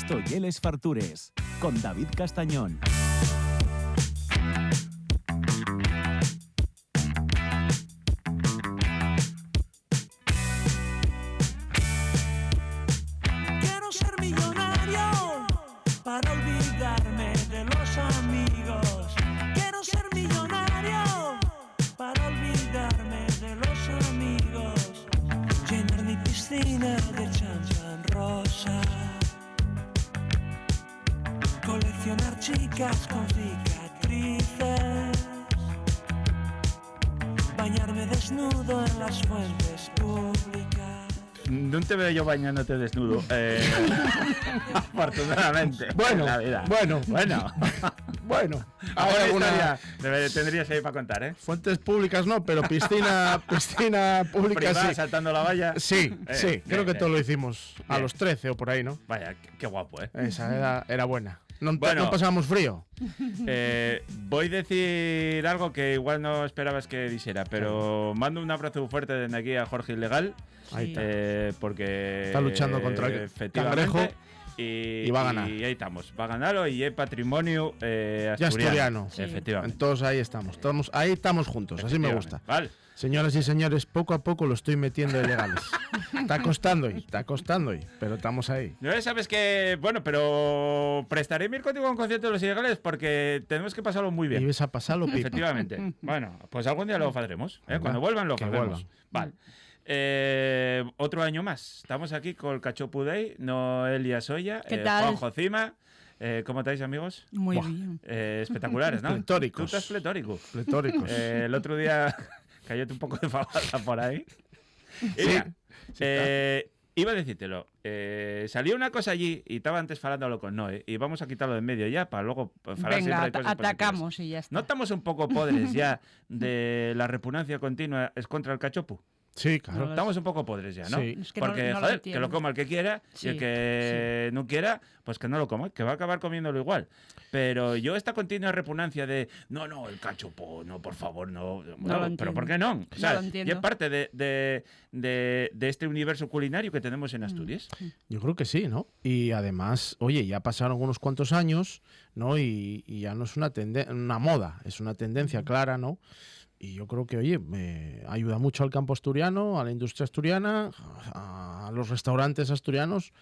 Esto y Les Fartures, con David Castañón. Quiero ser millonario para olvidarme de los amigos. Quiero ser millonario para olvidarme de los amigos. Llenar mi piscina de chanchan rosa. Coleccionar chicas con cicatrices. Bañarme desnudo en las fuentes públicas. No te veo yo bañándote desnudo, afortunadamente. Bueno, en la vida. Bueno. Ahora Alguna tendrías ahí para contar, ¿eh? fuentes públicas no, pero piscina pública Privada, sí. saltando la valla. Sí, creo que todos lo hicimos a Bien. los 13 o por ahí, ¿no? Vaya, qué guapo, ¿eh? Esa era buena. No Bueno. pasábamos frío. Voy a decir algo que igual no esperabas que dijera, pero mando un abrazo fuerte desde aquí a Jorge Ilegal. Ahí está. Porque Está luchando contra el efectivamente, cangrejo y va a ganar. Y ahí estamos, va a ganarlo y es patrimonio Ya asturiano. Sí. Efectivamente. Todos ahí estamos. Ahí estamos juntos. Así me gusta. Vale. Señoras y señores, poco a poco lo estoy metiendo de legales. Está costando, pero estamos ahí. No sabes que, bueno, pero prestaré mi ir contigo a un concierto de los Ilegales porque tenemos que pasarlo muy bien. Y ves a pasarlo, pipa. Efectivamente. Bueno, pues algún día lo haremos. Cuando vuelvan lo que haremos. vuelvan. Vale. Otro año más. Estamos aquí con el Cachopu Day, Noelia Soya, ¿Qué tal? Juanjo Cima. ¿Cómo estáis, amigos? Muy Buah. bien. Espectaculares, ¿no? Pletóricos. Tú estás pletórico. Pletóricos. El otro día cayóte un poco de fabada por ahí. Y Sí. mira, iba a decírtelo. Salió una cosa allí y estaba antes falándolo con Noé y vamos a quitarlo de en medio ya para luego falar Venga, siempre de cosas atacamos positivas. y ya está. ¿No estamos un poco podres ya de la repugnancia continua es contra el cachopu? Sí, claro. No, Estamos un poco podres ya, ¿no? Sí. Es que Porque, no lo joder, entiendo. que lo coma el que quiera y el Sí, que no quiera, pues que no lo coma, que va a acabar comiéndolo igual. Pero yo esta continua repugnancia de, no, el cachopo, no, por favor, no. lo Bueno, entiendo. pero ¿por qué no? O sea, lo entiendo. y es parte de este universo culinario que tenemos en Asturias. Yo creo que sí, ¿no? Y además, oye, ya pasaron unos cuantos años, ¿no? Y ya no es una moda, es una tendencia clara, ¿no? Y yo creo que, oye, ayuda mucho al campo asturiano, a la industria asturiana, a los restaurantes asturianos,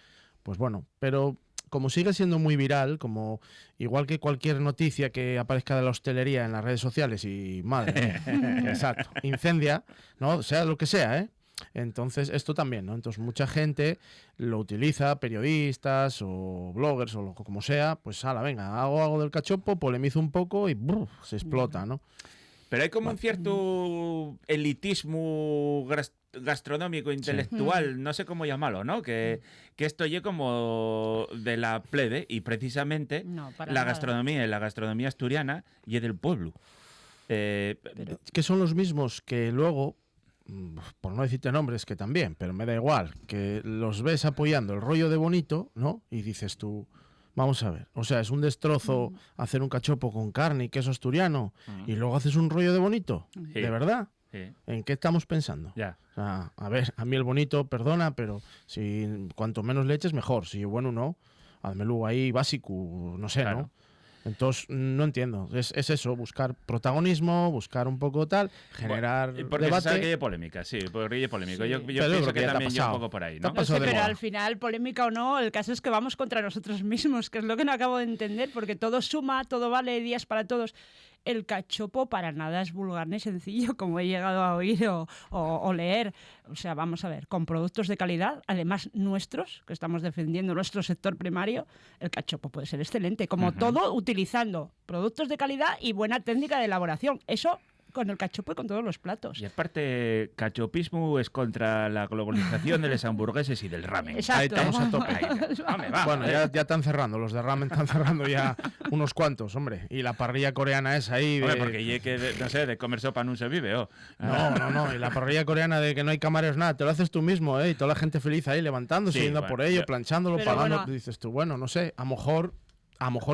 pues bueno, pero como sigue siendo muy viral, como igual que cualquier noticia que aparezca de la hostelería en las redes sociales y madre mía, exacto, incendia, ¿no? Sea lo que sea, ¿eh? Entonces, esto también, ¿no? Entonces, mucha gente lo utiliza, periodistas o bloggers o lo como sea, pues, venga, hago algo del cachopo, polemizo un poco y se explota, ¿no? Pero hay como un cierto elitismo gastronómico, intelectual, no sé cómo llamarlo, ¿no? Que esto oye como de la plebe y precisamente No, para la nada. gastronomía asturiana y del pueblo. Que son los mismos que luego, por no decirte nombres, que también, pero me da igual, que los ves apoyando el rollo de bonito, ¿no? Y dices tú, vamos a ver, o sea, es un destrozo hacer un cachopo con carne y queso asturiano y luego haces un rollo de bonito, Sí. ¿de verdad? Sí, ¿En qué estamos pensando? ya. O sea, a ver, a mí el bonito, perdona, pero si cuanto menos le eches, mejor. Si bueno, no, házmelo ahí básico, no sé, Claro. ¿no? Entonces, no entiendo. Es eso, buscar protagonismo, buscar un poco tal, generar Porque se sabe que debate. hay polémica, sí, porque hay polémica. Sí. Yo Pero pienso creo que que ya te ha también yo un pasado. poco por ahí, Te ha ¿no? No sé, pasado de pero moda. al final, polémica o no, el caso es que vamos contra nosotros mismos, que es lo que no acabo de entender, porque todo suma, todo vale, días para todos. El cachopo para nada es vulgar ni sencillo, como he llegado a oír o leer. O sea, vamos a ver, con productos de calidad, además nuestros, que estamos defendiendo nuestro sector primario, el cachopo puede ser excelente. Como todo, utilizando productos de calidad y buena técnica de elaboración. Eso con el cachopo y con todos los platos. Y aparte, cachopismo es contra la globalización de los hamburgueses y del ramen. Exacto. Ahí estamos a tope. Hombre, va, Bueno, joder. ya están cerrando, los de ramen están cerrando ya unos cuantos, hombre. Y la parrilla coreana esa ahí de... Hombre, porque ya que, no sé, de comer sopa no se vive, ¿o? No, y la parrilla coreana de que no hay camareros, nada, te lo haces tú mismo, ¿eh? Y toda la gente feliz ahí levantándose, Sí, yendo bueno, por ello, yo- planchándolo, Pero pagando. bueno. Dices tú, bueno, no sé, a lo mejor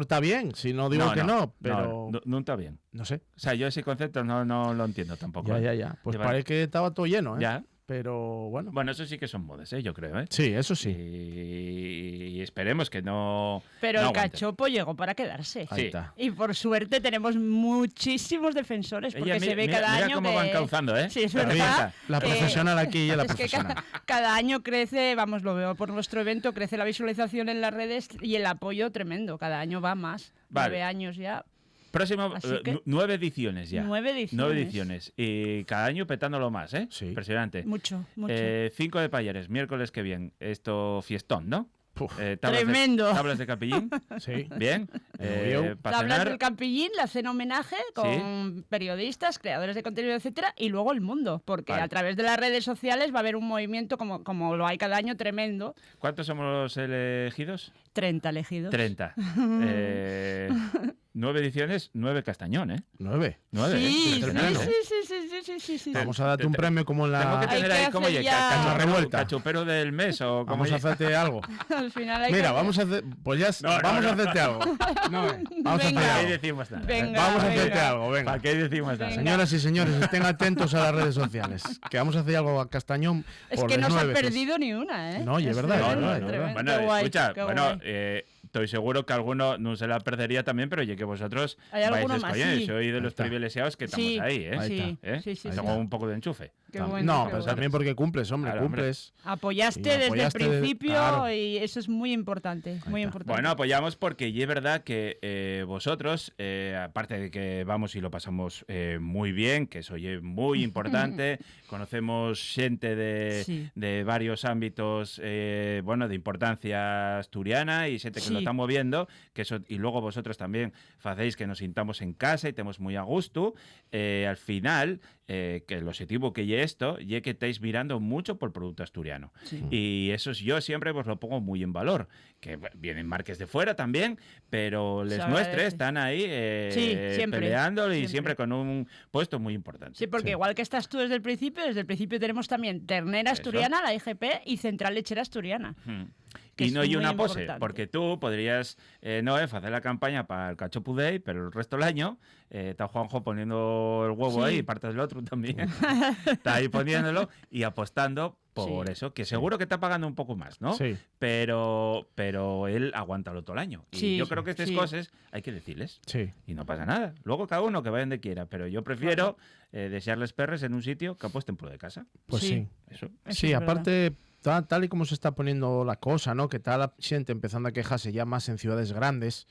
está bien, si no digo que no, pero no está bien. no sé. O sea, yo ese concepto no lo entiendo tampoco. Ya. Pues Lleva- parece que estaba todo lleno, ¿eh? Ya. pero bueno. Bueno, eso sí que son modas, yo creo, ¿eh? Sí, eso sí. Y esperemos que no. Pero no el aguante. cachopo llegó para quedarse. Ahí Sí. está. Y por suerte tenemos muchísimos defensores, porque Ella, se ve mira, cada mira año cómo que... van cauzando, ¿eh? Sí, es Pero verdad. mira, La profesional aquí y la Es que profesional. cada año crece, vamos, lo veo por nuestro evento, crece la visualización en las redes y el apoyo tremendo. Cada año va más. Vale. 9 años ya. Próximo, Así que- 9 ediciones ya. 9 ediciones. 9 ediciones. Y cada año petándolo más, ¿eh? Sí. Impresionante. Mucho, mucho. 5 de Payares, miércoles que viene. Esto fiestón, ¿no? Puf, Tremendo. Tablas de capellín. sí. Bien. Para Tablas cenar. del Campillín, la cena homenaje con periodistas, creadores de contenido, etcétera, y luego el mundo, porque Vale. a través de las redes sociales va a haber un movimiento como lo hay cada año tremendo. ¿Cuántos somos los elegidos? 30 elegidos. 30. 9 ediciones, 9 Castañón, ¿eh? 9. 9. Sí, sí, Impresionante, ¿eh? sí. Vamos a darte un premio como en Tengo que la... Hay tener que ahí como hacer ya- La revuelta. cachupero del mes o como Vamos a hacerte algo. Al final hay Mira, que... vamos a hacer... Pues ya... No, no, vamos no. a hacerte algo. No, vamos a Venga. hacer ¿Para qué algo. decimos nada? Venga. Vamos a venga. hacerte algo, venga. ¿Para qué decimos nada? Venga. Señoras y señores, estén atentos a las redes sociales. Que vamos a hacer algo a Castañón. Es por que no se ha 9 veces. perdido ni una, ¿eh? No, y es verdad, tremendo, es verdad, es verdad. tremendo. Bueno, Qué guay, escucha, qué bueno, guay. estoy seguro que alguno no se la perdería también, pero oye que vosotros Hay vais alguno más, escogiendo. sí. Soy de Ahí los está. privilegiados que estamos Sí, ahí, ¿eh? Ahí sí, ¿Eh? sí, sí, Tengo sí. un poco de enchufe. Qué No, bueno, qué pero bueno. también porque cumples, hombre, Claro, hombre. cumples. Apoyaste Y desde apoyaste el de- principio claro. y eso es muy importante, muy importante. Bueno, apoyamos porque y es verdad que vosotros, aparte de que vamos y lo pasamos muy bien, que eso oye muy importante, conocemos gente Sí. de varios ámbitos, bueno, de importancia asturiana y gente que Sí. lo está moviendo, que eso y luego vosotros también hacéis que nos sintamos en casa y estemos muy a gusto. Al final, que el objetivo que lle esto, y que estáis mirando mucho por el producto asturiano. Sí. Y eso yo siempre os lo pongo muy en valor. Que vienen marques de fuera también, pero Se les agradece. nuestros están ahí Sí, siempre, peleando y siempre. siempre con un puesto muy importante. Sí, porque Sí. igual que estás tú desde el principio tenemos también ternera Eso. asturiana, la IGP, y central lechera asturiana. Hmm. Que Y es no hay muy una pose, importante. porque tú podrías hacer la campaña para el Cachopu Day, pero el resto del año está Juanjo poniendo el huevo Sí. ahí, y partes del otro también. Está ahí poniéndolo y apostando por Sí. eso, que seguro que está pagando un poco más, ¿no? Sí. Pero él aguántalo todo el año. Y Sí, yo creo que estas sí. cosas hay que decirles. Sí. Y no pasa nada. Luego cada uno que vaya donde quiera, pero yo prefiero desearles perres en un sitio que apuesten por de casa. Pues Sí. sí. Eso. Eso Sí, es verdad. aparte, tal y como se está poniendo la cosa, ¿no? Que está la gente empezando a quejarse ya más en ciudades grandes,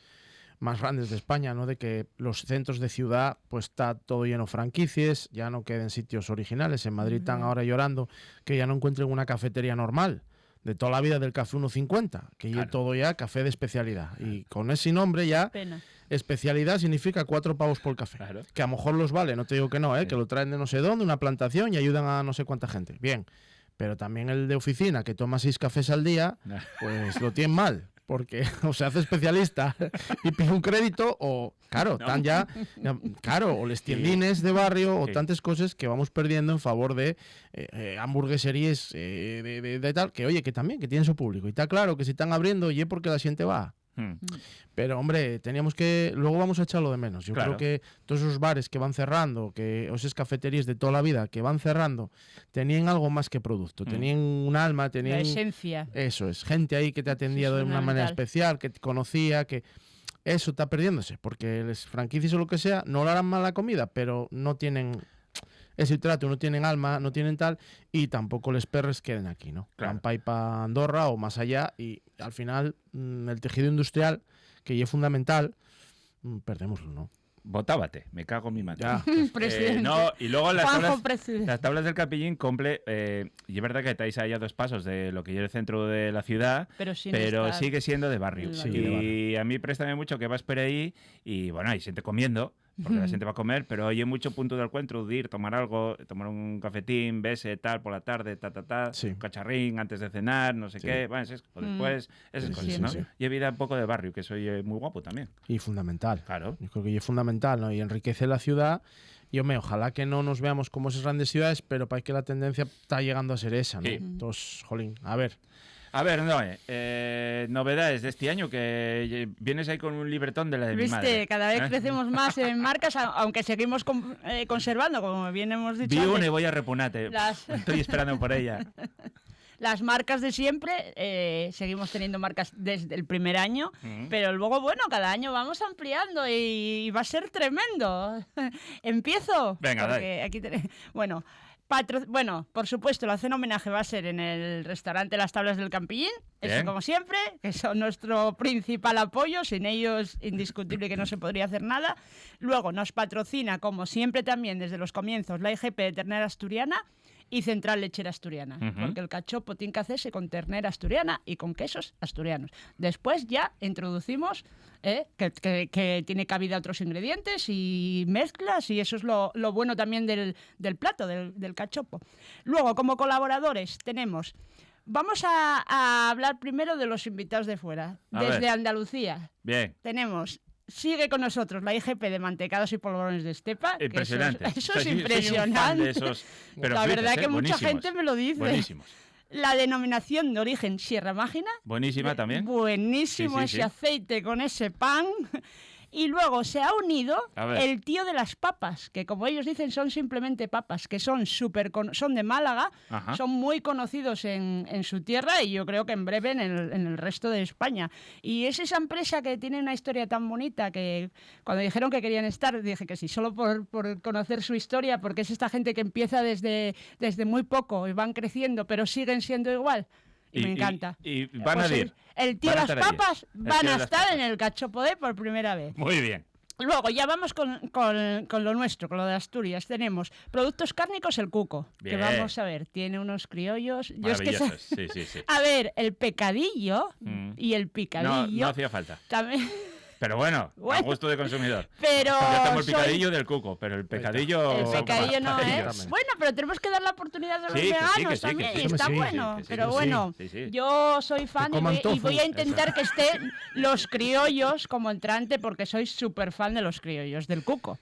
más grandes de España, ¿no? De que los centros de ciudad, pues está todo lleno de franquicias, ya no queden sitios originales. En Madrid están ahora llorando que ya no encuentren una cafetería normal. De toda la vida del café 1.50, que ya Claro. todo ya café de especialidad. Y con ese nombre ya, Pena. especialidad significa 4 pavos por café. Claro. Que a lo mejor los vale, no te digo que no, Sí. que lo traen de no sé dónde, una plantación y ayudan a no sé cuánta gente. Bien, pero también el de oficina que toma 6 cafés al día, pues lo tiene mal. Porque o se hace especialista y pide un crédito o, claro, están ya, claro, o les tiendines de barrio o Sí. tantas cosas que vamos perdiendo en favor de hamburgueserías de tal, que oye, que también, que tienen su público. Y está claro que si están abriendo, oye, porque la gente va. Hmm. Pero, hombre, teníamos que... Luego vamos a echarlo de menos. Yo Claro. creo que todos esos bares que van cerrando, que esas cafeterías de toda la vida que van cerrando, tenían algo más que producto. Tenían un alma, La tenían... esencia. Eso es, gente ahí que te atendía Sí, es de una manera fundamental. especial, que te conocía, que... Eso está perdiéndose, porque las franquicias o lo que sea no le harán mal la comida, pero no tienen ese trato, no tienen alma, no tienen tal, y tampoco les perres queden aquí, ¿no? Claro. Van pa' ir pa' Andorra o más allá, y al final el tejido industrial, que ya es fundamental, perdémoslo, ¿no? Botábate, me cago en mi madre. Ya. Presidente. No, y luego las Juanjo, tablas, presidente. las tablas del Capellín cumple, y es verdad que estáis ahí a 2 pasos de lo que es el centro de la ciudad, Pero, sin pero estar- sigue siendo de barrio. Sí, de barrio. Y a mí préstame mucho que vas por ahí y bueno, hay gente comiendo, porque la gente va a comer, pero hay mucho punto de encuentro de ir, tomar algo, tomar un cafetín, verse tal por la tarde, Sí. un cacharrín antes de cenar, no sé Sí. qué, bueno, o después, esas Sí, cosas, sí, ¿no? sí. Y vida un poco de barrio, que soy muy guapo también. Y fundamental. Claro. Yo creo que ya es fundamental, ¿no? Y enriquece la ciudad. Y hombre, ojalá que no nos veamos como esas grandes ciudades, pero parece que la tendencia está llegando a ser esa, ¿no? Sí. Entonces, jolín, a ver. A ver, Noé, novedades de este año, que vienes ahí con un libretón de la de mi madre. Viste, cada vez crecemos más en marcas, aunque seguimos conservando, como bien hemos dicho Vi antes, una y voy a repunate. Las- Estoy esperando por ella. las marcas de siempre. Seguimos teniendo marcas desde el primer año, pero luego, bueno, cada año vamos ampliando y va a ser tremendo. Empiezo. Venga, porque aquí bueno, bueno, por supuesto, la cena homenaje va a ser en el restaurante Las Tablas del Campillín, eso Bien. como siempre, que son nuestro principal apoyo, sin ellos indiscutible que no se podría hacer nada. Luego nos patrocina, como siempre también desde los comienzos, la IGP de Ternera Asturiana y Central Lechera Asturiana, Ujú. porque el cachopo tiene que hacerse con ternera asturiana y con quesos asturianos. Después ya introducimos que tiene cabida otros ingredientes y mezclas, y eso es lo bueno también del plato, del cachopo. Luego, como colaboradores, tenemos... Vamos a hablar primero de los invitados de fuera. A Desde ver. Andalucía Bien. tenemos... Sigue con nosotros la IGP de mantecados y polvorones de estepa. que Impresionante. Eso Soy- es soy un fan impresionante. de esos, pero La flipas, verdad que mucha buenísimos. gente me lo dice. Buenísimos. La denominación de origen Sierra Mágina. Buenísima también. Buenísimo Sí, sí, ese sí. aceite con ese pan. Y luego se ha unido A ver. el tío de las papas, que como ellos dicen son simplemente papas, que son son de Málaga, Ajá. son muy conocidos en su tierra y yo creo que en breve en el resto de España. Y es esa empresa que tiene una historia tan bonita que cuando dijeron que querían estar, dije que sí, solo por conocer su historia, porque es esta gente que empieza desde muy poco y van creciendo, pero siguen siendo igual. Y me encanta. Y van Pues a ir. el tío de Van a las estar allí. papas El van tío a de las estar papas. en el Cachopo de por primera vez. Muy bien. Luego ya vamos con lo nuestro, con lo de Asturias. Tenemos productos cárnicos El Cuco, Bien. que vamos a ver, tiene unos criollos. Yo es que Maravillosos. Sí, sí, sí. a ver, el pecadillo Mm. y el No, picadillo no hacía falta. también. Pero bueno, a Bueno. gusto de consumidor. Pero Ya estamos el soy- picadillo del cuco, pero el pecadillo... El poco pecadillo más. no Pecadillo es. también. Bueno, pero tenemos que dar la oportunidad a los Sí, que sí, veganos que sí, que también. sí, y que está sí, bueno. que sí, Pero que sí, bueno, sí, sí. yo soy fan coman y voy tofu. a intentar que estén los criollos como entrante porque soy súper fan de los criollos, del cuco.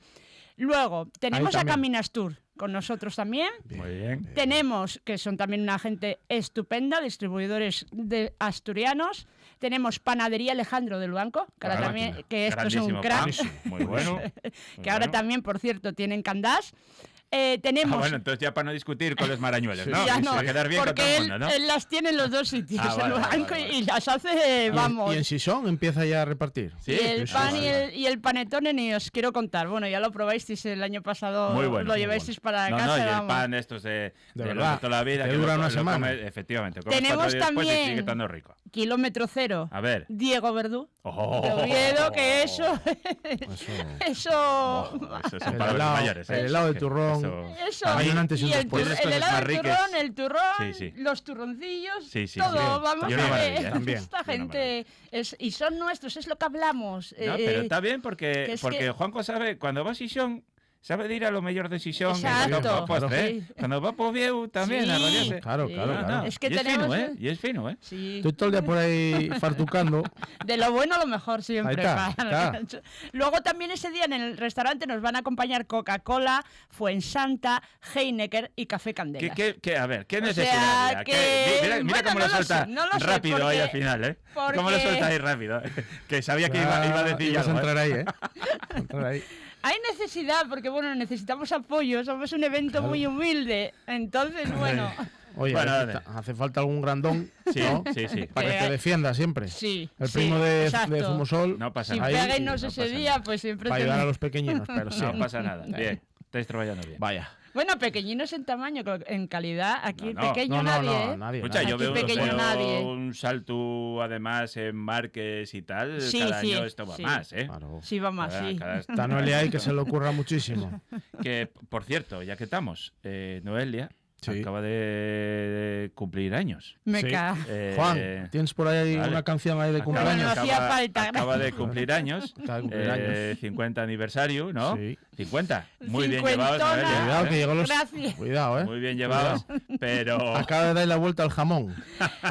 Luego, tenemos a también. Caminastur con nosotros también. Muy bien. Tenemos, que son también una gente estupenda, distribuidores de asturianos. Tenemos Panadería Alejandro del Banco, que, ahora Ah, también, que esto es un grandísimo crack, pan. Muy bueno. que ahora también, por cierto, tienen candás. Tenemos... Bueno, entonces ya para no discutir con los marañuelos, ¿no? Ya Y no, para quedar bien con porque todo el mundo, ¿no? él las tiene en los dos sitios, Ah, vale, el vale, banco vale. y las hace, vamos. Y en Sison empieza ya a repartir. Sí, Y el sí, pan sí, y el panetone ni os quiero contar. Bueno, ya lo probasteis el año pasado, Muy bueno, lo muy llevasteis para No, casa. no, y el vamos. pan estos de verdad, los de toda la vida. te que dura lo- una lo semana. comes, efectivamente. Comes Tenemos 4 días después y también- sigue estando rico. Kilómetro cero. A ver. Diego Verdú. Oh, De Oviedo, que eso... Eso. eso... Eso son El palabras helado- mayores, ¿eh? el helado de Que- turrón. eso- Eso. Hay un antes y un Y el, después. Tienes el cosas helado más de ricas. turrón, el turrón, Sí, sí. los turroncillos, Sí, sí, todo. sí. Vamos Y a una ver. maravilla, también. Esta Y una gente y son nuestros, es lo que hablamos. No, pero está bien que porque, es porque que- Juanco sabe, cuando va a Sison, sabe de ir a lo mejor de Sison. Exacto. Postre, Sí. Cuando va por Vieu también, Sí. a rollarse. Claro, Sí. claro, No, claro. no, Es que y es tenemos- fino, ¿eh? Y es fino, ¿eh? Sí. Estoy todo el día por ahí fartucando. De lo bueno a lo mejor siempre. Ahí está, para- Luego también ese día en el restaurante nos van a acompañar Coca-Cola, Fuensanta, Heineken y Café Candela. A ver, ¿qué O necesidad sea, había? que- Mira bueno, cómo no lo lo suelta sé, no lo sé, rápido ahí porque- al final, ¿eh? porque- ¿Cómo lo suelta ahí rápido? Que sabía que iba a decir Ibas a algo, entrar ¿eh? ahí, ¿eh? Entrar ahí. Hay necesidad porque, bueno, necesitamos apoyo. Somos un evento muy humilde. Entonces, bueno, Oye, Bueno, hace falta algún grandón, Sí, ¿no? sí, sí. Para que te defienda siempre. sí. El sí, primo de exacto. Zumosol, No pasa Si nada. ahí, péguenos no ese pasa día, nada. pues siempre para ayudar a tenemos- los pequeñinos, pero sí. No pasa nada. Bien, estáis trabajando bien. Vaya. Bueno, pequeñinos en tamaño, en calidad. Aquí No, no. pequeño No, no, nadie, no, ¿eh? nadie. Escucha, nadie. yo Aquí veo pequeño nadie. un salto además en Marques y tal. Sí, cada sí, año esto va sí. más, ¿eh? Claro. Sí, va más, sí. Está Noelia ahí que se le ocurra muchísimo. Que, por cierto, ya que estamos, Noelia Sí. acaba de cumplir años. Me Sí. cago. Juan, ¿tienes por ahí vale. una canción ahí de Acaba- Bueno, cumpleaños? no hacía falta, Acaba de cumplir años. Acaba de cumplir años. 50 aniversario, ¿no? Sí. 50. Muy bien Cincuentona. llevados, Noelia, Cuidado ¿eh? que llegó los... Gracias. Cuidado, ¿eh? Muy bien llevados. pero... Acaba de dar la vuelta al jamón.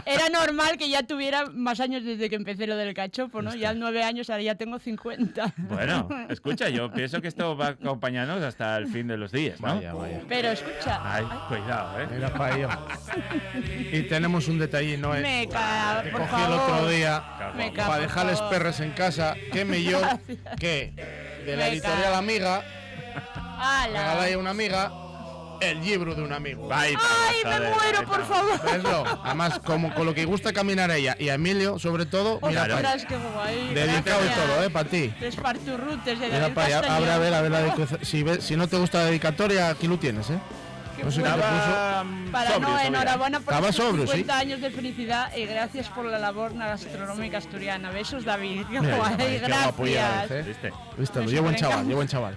Era normal que ya tuviera más años desde que empecé lo del cachopo, ¿no? Ya 9 años, ahora ya tengo 50. Bueno, escucha, yo pienso que esto va a acompañarnos hasta el fin de los días, ¿no? Vaya. Pero escucha, Ay, cuidado, ¿eh? Era para ello. Y tenemos un detalle, ¿no? me cago, Te por cogí favor. el otro día Me cago, para por dejarles favor. perros en casa. Que me yo, que de la Me editorial cago. Amiga, ¡Hala! regalé a una amiga el libro de un amigo. Ay, ¡Ay, me muero, por favor! ¿Veslo? Además, como con lo que gusta caminar a ella y a Emilio, sobre todo, mira para allá. ¡Ostras, qué guay! Dedicado y Gracias. todo, para ti. Les parturrutes de Mira David para allá, Castañón. abre a ver la dedicación. Si no te gusta la dedicatoria, aquí lo tienes, ¿eh? Qué No sé qué te bueno. puso. Estaba Para sobrio, no, sobria. enhorabuena por Estaba estos sobrio, 50 años de felicidad y gracias por la labor gastronómica asturiana. Besos, David. Qué Mira, guay, qué guapo ya gracias. eres, ¿eh? ¿Viste? Viste, Me llevo buen encanta. chaval, llevo buen chaval.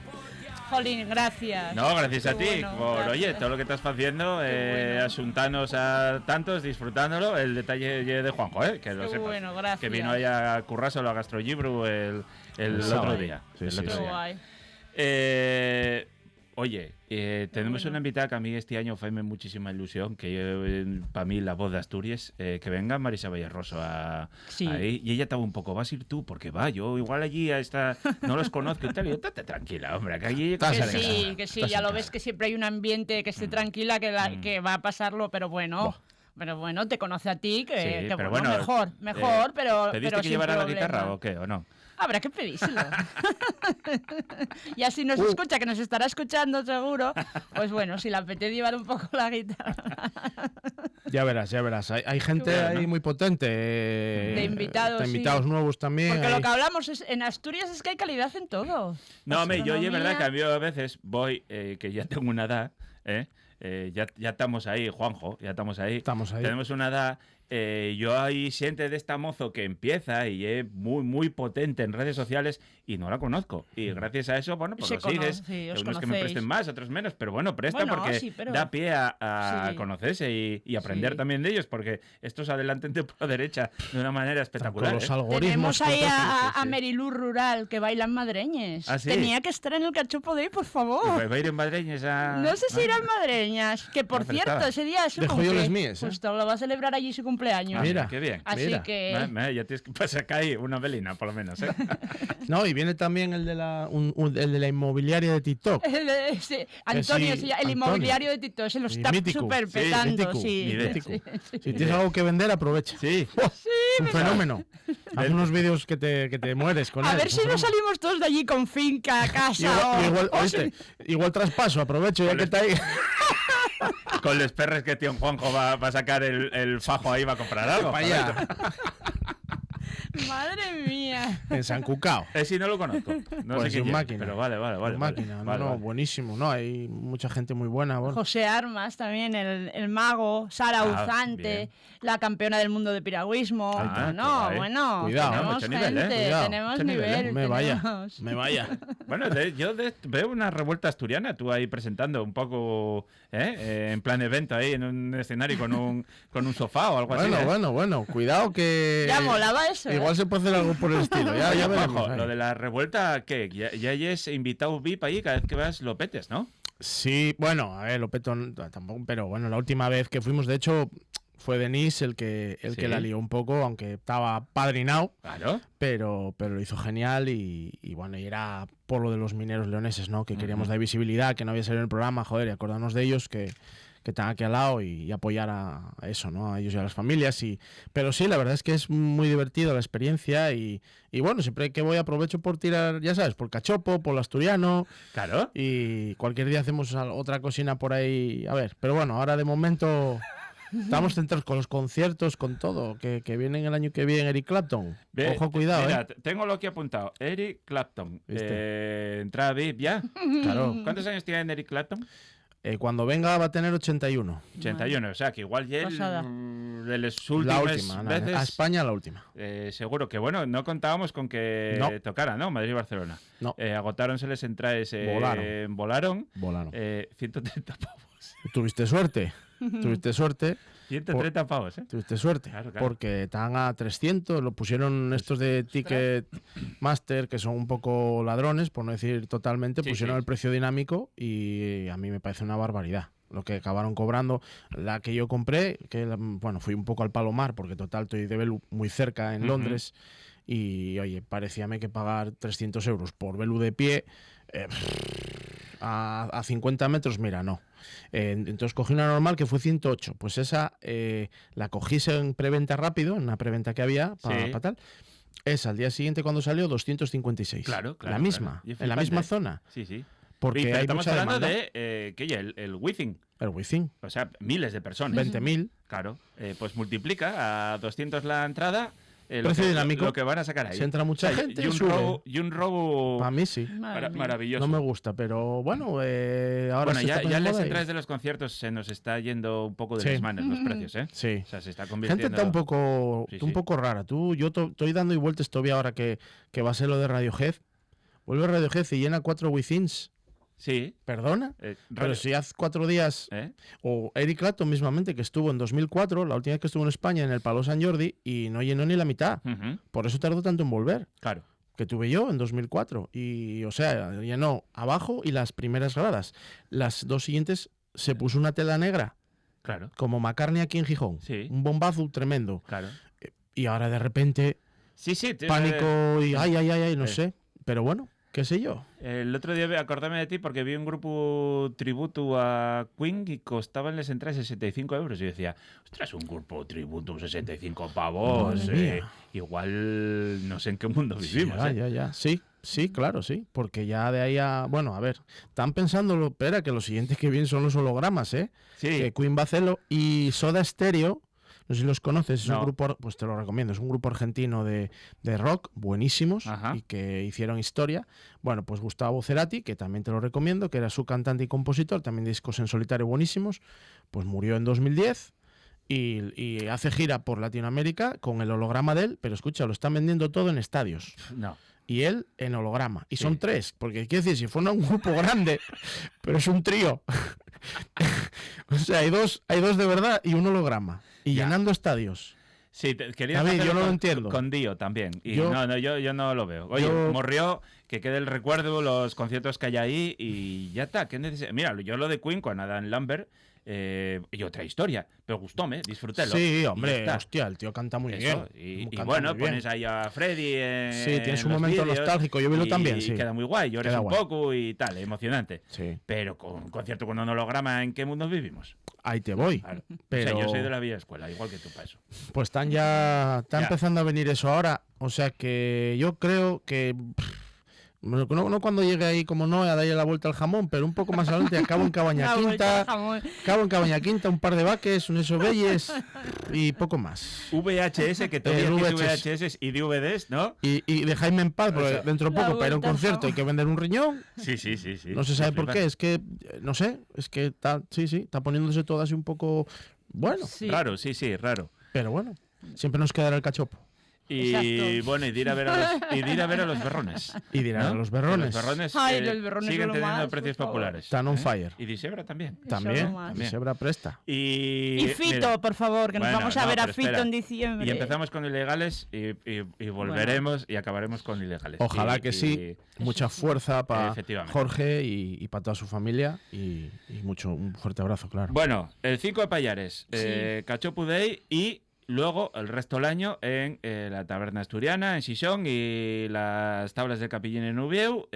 Jolín, gracias. No, gracias a Qué ti bueno, por, gracias. oye, todo lo que estás haciendo, bueno. asuntanos a tantos, disfrutándolo. El detalle de Juanjo, que lo Qué sepas. bueno, gracias. Que vino ahí a currárselo a Gastrogibru el sábado. otro día. Sí, el sí, otro Qué sí. día. guay. Oye, tenemos bueno. una invitada que a mí este año fue muchísima ilusión, que para mí la voz de Asturias, que venga Marisa Vallerroso Sí. ahí. Y ella estaba un poco, vas a ir tú, porque va, yo igual allí no los conozco y tal. Y yo, estate tranquila, hombre, que allí... Estás Que en sí, casa. que sí, Estás ya en lo casa. ves que siempre hay un ambiente que esté tranquila, que va a pasarlo, pero bueno. Pero bueno, te conoce a ti, que, Sí, que pero bueno, bueno, mejor, pero ¿Pediste pero que sin llevara la problema. guitarra o qué, o no? Habrá que pedírselo. Y así nos escucha, que nos estará escuchando seguro, pues bueno, si le apetece llevar un poco la guitarra. Ya verás. Hay gente bueno, ahí ¿no? muy potente. De invitados, de invitados sí. nuevos también. Porque hay- lo que hablamos en Asturias es que hay calidad en todo. No, hombre, yo es verdad que a Gastronomía. mí a veces voy, que ya tengo una edad, ya estamos ahí, Juanjo, ya estamos ahí. Estamos ahí. Tenemos una edad. Yo ahí siente de esta mozo que empieza y es muy, muy potente en redes sociales y no la conozco. Y gracias a eso, bueno, pues Se lo sigues. conoce, os Unos que me conocéis. presten más, otros menos, pero bueno, presta Bueno, porque sí, pero- da pie a Sí. conocerse y aprender Sí. también de ellos, porque estos adelantan de por derecha de una manera Con espectacular. los ¿eh? algoritmos. Tenemos ahí con todo. a sí, sí. Merilú Rural, que bailan madreñes. ¿Ah, sí? Tenía que estar en el cachopo de ahí, por favor. Va a ir en Madreñas a... No sé si irán madreñas, que por pero cierto, está. ese día es su De cumple. joyoles míes, ¿eh? Justo lo va a celebrar allí su cumpleaños. Ah, Mira. qué bien. Así mira. que... Ya tienes que pasar acá ahí una velina, por lo menos. ¿eh? No, y viene también el de el de la inmobiliaria de TikTok. Sí, Antonio, sí, sí, el Antonio. inmobiliario de Tito, se lo Sí, está mítico. súper Sí, petando. mítico, Sí, mítico. sí. Si tienes algo que vender, aprovecha. Sí. Es un fenómeno. Haz unos vídeos que te mueres con A él. ver es si un no fenómeno. salimos todos de allí con finca, casa Igual, o oíste, igual traspaso, aprovecho ya que está ahí. Con los perres que tío Juanjo va a sacar el fajo ahí, va a comprar algo. Para allá, Madre mía. en San Cucao. Sí, no lo conozco. No Pues sé un quién es, máquina. pero vale. Con máquina, no, buenísimo, ¿no? Hay mucha gente muy buena. Bueno. José Armas también, el mago, Sara Uzante, bien. la campeona del mundo de piragüismo. Ah, no, qué guay. bueno, Cuidado, tenemos mucho nivel, gente, Cuidado, tenemos mucho nivel, nivel. Me vaya, tenemos- me vaya. Bueno, veo una revuelta asturiana, tú ahí presentando un poco, en plan evento ahí en un escenario con un sofá o algo así. Bueno, cuidado que... Ya molaba eso. Igual se puede hacer algo por el estilo, ya Oye, veremos. Juanjo, ahí. lo de la revuelta, ¿qué? Ya es invitado VIP ahí, cada vez que vas lo petes, ¿no? Sí, bueno, a ver, Lopeto tampoco, pero bueno, la última vez que fuimos, de hecho, fue Denis el que Sí. la lió un poco, aunque estaba padrinado, Claro. pero lo hizo genial y bueno, y era por lo de los mineros leoneses, ¿no? Que queríamos Ujú. dar visibilidad, que no había salido en el programa, joder, y acordarnos de ellos, que están aquí al lado y apoyar a eso, ¿no? A ellos y a las familias. Pero sí, la verdad es que es muy divertido la experiencia y bueno, siempre que voy aprovecho por tirar, ya sabes, por cachopo, por el asturiano. Claro. Y cualquier día hacemos otra cocina por ahí. A ver, pero bueno, ahora de momento estamos centrados con los conciertos, con todo. Que vienen el año que viene Eric Clapton. Ve, Ojo, cuidado, mira, tengo lo que he apuntado. Eric Clapton. ¿Viste? Entrada VIP ya. Claro. ¿Cuántos años tiene Eric Clapton? Cuando venga va a tener 81. 81, o sea que igual ya Pasada. de las La últimas última, veces. a España la última. Seguro que bueno, no contábamos con que No. tocara, ¿no? Madrid y Barcelona. No. Agotáronse las entradas, Volaron. 130 pavos. Tuviste suerte. 130 pavos, ¿eh? Tuviste suerte. Claro, claro. Porque están a 300. Lo pusieron estos de Ticket Master, que son un poco ladrones, por no decir totalmente. Sí, pusieron sí. el precio dinámico y a mí me parece una barbaridad. lo que acabaron cobrando. La que yo compré, fui un poco al Palomar, porque total estoy de Belu muy cerca en Londres, y oye, parecíame que pagar 300 euros por Belu de pie, a 50 metros, mira, no. Entonces cogí una normal que fue 108. Pues esa la cogí en preventa rápido, en una preventa que había para tal. Esa, al día siguiente cuando salió, 256. Claro. La misma, Claro. en la misma zona. Sí. Porque Pero hay estamos mucha hablando demanda. de el Withing. El Wizzing, O sea, miles de personas. 20.000. Claro. Pues multiplica a 200 la entrada. Precio dinámico. Lo que van a sacar ahí. Si entra mucha gente, sube. Y un robo Para mí sí. Madre mía. maravilloso. No me gusta, pero bueno, ahora Bueno, se está ya poniendo las moda y- entradas de los conciertos se nos está yendo un poco de Sí. las manos los precios, ¿eh? Sí. O sea, se está Gente convirtiendo... está un poco, Sí, un sí. poco rara. Yo estoy dando y vueltas todavía ahora que va a ser lo de Radiohead. Vuelve Radiohead y llena 4 Withins. Sí. ¿Perdona? Pero si hace 4 días... ¿Eh? O Eric Clapton mismamente, que estuvo en 2004, la última vez que estuvo en España, en el Palau Sant Jordi, y no llenó ni la mitad. Ujú. Por eso tardó tanto en volver. Claro. Que tuve yo en 2004. Y, o sea, llenó abajo y las primeras gradas. Las 2 siguientes se puso una tela negra, Claro. como McCartney aquí en Gijón. Sí. Un bombazo tremendo. Claro. Y ahora de repente, Sí. pánico y ay, no Sí. sé. Pero bueno, qué sé yo. El otro día acordame de ti porque vi un grupo tributo a Queen y costaban las entradas 65 euros. Y yo decía, ostras, un grupo tributo, 65 pavos. Madre mía. Igual no sé en qué mundo vivimos. Ya. Sí, claro, sí. Porque ya de ahí a... Bueno, a ver, están pensando, espera, que los siguientes que vienen son los hologramas, ¿eh? Sí. Que Queen va a hacerlo. Y Soda Stereo, no sé si los conoces, es No. un grupo, pues te lo recomiendo, es un grupo argentino de rock, buenísimos, Ajá. y que hicieron historia. Bueno, pues Gustavo Cerati, que también te lo recomiendo, que era su cantante y compositor, también discos en solitario buenísimos, pues murió en 2010 y hace gira por Latinoamérica con el holograma de él, pero escucha, lo están vendiendo todo en estadios. No. Y él en holograma. Y Sí. son 3, porque quiero decir, si fuera un grupo grande, pero es un trío. O sea, hay dos de verdad y un holograma. Y Ya. llenando estadios. Sí, quería David, hacerlo yo no lo con- entiendo. Con Dio también. Y Yo- yo no lo veo. Oye, yo- murió, que quede el recuerdo, los conciertos que hay ahí y ya está. ¿Qué Mira, yo lo de Queen con Adam Lambert y otra historia, pero gustóme, disfrutélo. Sí, Y hombre, ya está. hostia, el tío canta muy Eso, bien. y Canta bueno, muy bien. pones ahí a Freddy Sí, tienes un los momento vídeos nostálgico, yo vi lo y también, sí. queda muy guay, lloras Queda un guay. poco y tal, emocionante. Sí, Pero con un concierto con un holograma, ¿en qué mundo vivimos? ahí te voy. Claro. Pero O sea, yo soy de la vieja escuela, igual que tú para eso. pues está Ya. empezando a venir eso ahora. O sea que yo creo que no cuando llegue ahí como no a darle la vuelta al jamón, pero un poco más adelante acabo en Cabaña La vuelta al Quinta. jamón. Cabo en Cabaña Quinta, un par de vaques, un esobelles y poco más. VHS, que todavía El existe VHS. VHS y DVDs, ¿no? Y dejáis en paz, porque O sea, dentro de la poco para ir a un vuelta al concierto hay jamón. que vender un riñón. Sí. No se sabe por Flipas. qué, es que, no sé, es que está poniéndose todo así un poco, bueno, Sí. Raro, sí, raro. pero bueno, siempre nos quedará el cachopo. Y Exacto. bueno, y de ir a ver a los berrones. Y dirán, ¿no? a los berrones, Los berrones, Ay, los berrones siguen son lo teniendo más, precios por favor. populares. están on fire. Y Disebra también. También, Eso nomás. y Sebra presta. Y Fito, mira, por favor, que nos bueno, vamos a no, ver a pero Fito espera. en diciembre. Y empezamos con ilegales y volveremos y acabaremos con ilegales. Ojalá Y- que sí. Mucha fuerza para Efectivamente. Jorge y para toda su familia y un fuerte abrazo, claro. Bueno, el 5 de Payares, Sí. Cachopu Day y luego el resto del año en la Taberna Asturiana, en Xixón y las tablas de Capillín en Ubieu,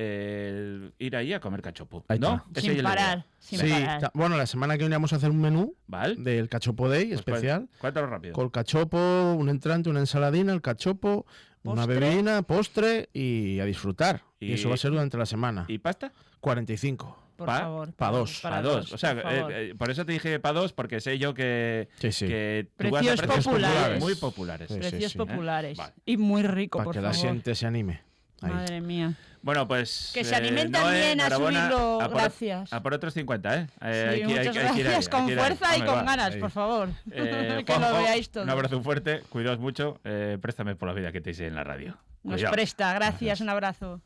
ir ahí a comer cachopu. Ahí ¿No? está. Ese Sin es el parar, idea. sin Sí, parar. bueno, la semana que viene vamos a hacer un menú ¿Vale? del cachopo day Pues, especial. Cuéntalo rápido. Con cachopo, un entrante, una ensaladina, el cachopo, una Postre. bebida, postre y a disfrutar. Y Y- eso va a ser durante la semana. ¿Y pasta? 45. Por pa- favor. pa dos. Para dos. O sea, por favor. por eso te dije para dos, porque sé yo que, Sí, sí. que tú vas a Precios precios populares. muy populares. Sí. Precios sí. populares. Vale. Y muy rico, Para por que la favor. gente se anime. Ahí. Madre mía. Bueno, pues. Que se animen Noé, también a enhorabuena. subirlo, A por- gracias. A por otros 50, ¿eh? Sí, Hay que- muchas hay que ir ahí, gracias, hay con que ir ahí. fuerza y Hombre, con va. ganas, ahí. por favor. que lo Juanjo, veáis todo. Un abrazo fuerte, cuidaos mucho, préstame por la vida que te hice en la radio. Nos Cuidao. presta, gracias, un abrazo.